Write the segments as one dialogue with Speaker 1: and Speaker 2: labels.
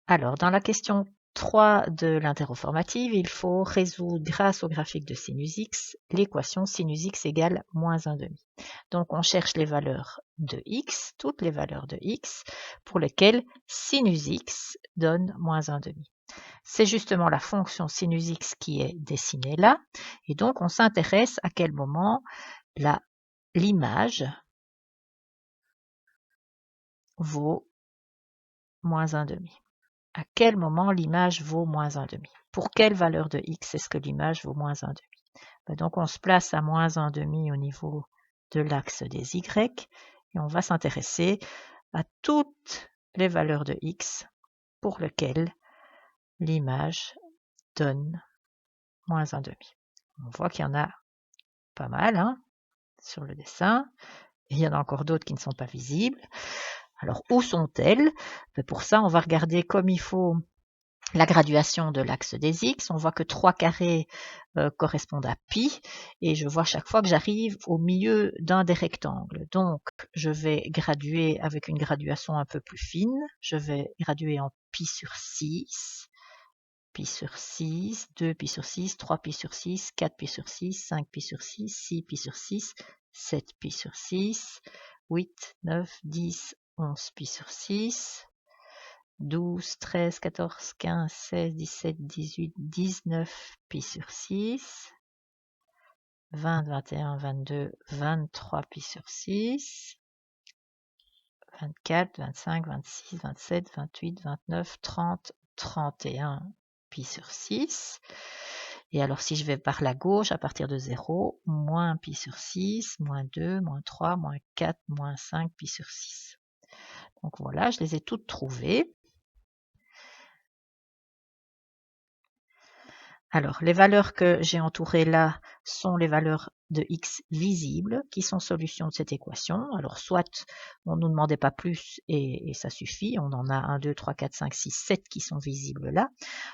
Speaker 1: Alors, dans la question 3 de l'interro formative, il faut résoudre grâce au graphique de sinus x l'équation sinus x égale moins 1/2. Donc, on cherche les valeurs de x, toutes les valeurs de x, pour lesquelles sinus x donne moins 1/2. C'est justement la fonction sinus x qui est dessinée là, et donc on s'intéresse à quel moment l'image vaut moins 1/2. À quel moment l'image vaut moins 1/2? Pour quelle valeur de x est-ce que l'image vaut moins 1/2? Donc on se place à moins 1/2 au niveau de l'axe des y et on va s'intéresser à toutes les valeurs de x pour lesquelles l'image donne moins 1/2. On voit qu'il y en a pas mal sur le dessin. Et il y en a encore d'autres qui ne sont pas visibles. Alors où sont-elles? Pour ça, on va regarder comme il faut la graduation de l'axe des x. On voit que 3 carrés correspondent à pi et je vois chaque fois que j'arrive au milieu d'un des rectangles. Donc, je vais graduer avec une graduation un peu plus fine. Je vais graduer en pi sur 6, pi sur 6, 2 pi sur 6, 3 pi sur 6, 4 pi sur 6, 5 pi sur 6, 6 pi sur 6, 7 pi sur 6, 8, 9, 10, 11 pi sur 6, 12, 13, 14, 15, 16, 17, 18, 19 pi sur 6, 20, 21, 22, 23 pi sur 6, 24, 25, 26, 27, 28, 29, 30, 31 pi sur 6. Et alors si je vais par la gauche, à partir de 0, moins pi sur 6, moins 2, moins 3, moins 4, moins 5 pi sur 6. Donc voilà, je les ai toutes trouvées. Alors, les valeurs que j'ai entourées là sont les valeurs de x visibles qui sont solutions de cette équation. Alors, soit on ne nous demandait pas plus et ça suffit, on en a 1, 2, 3, 4, 5, 6, 7 qui sont visibles là.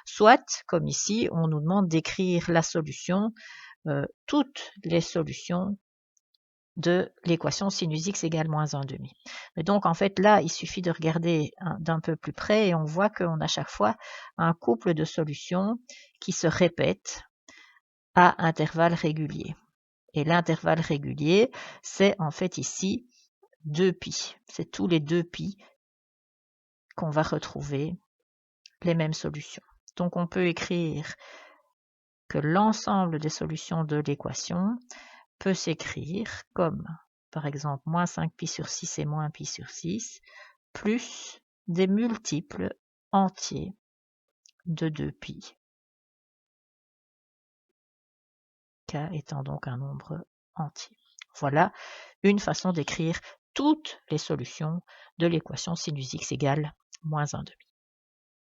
Speaker 1: Soit, comme ici, on nous demande d'écrire la solution, toutes les solutions de l'équation sinus x égale moins 1/2. Mais donc, en fait, là, il suffit de regarder d'un peu plus près et on voit qu'on a chaque fois un couple de solutions qui se répètent à intervalles réguliers. Et l'intervalle régulier, c'est en fait ici 2π. C'est tous les 2π qu'on va retrouver les mêmes solutions. Donc, on peut écrire que l'ensemble des solutions de l'équation peut s'écrire comme, par exemple, moins 5π sur 6 et moins π sur 6, plus des multiples entiers de 2π, k étant donc un nombre entier. Voilà une façon d'écrire toutes les solutions de l'équation sinus x égale moins 1/2.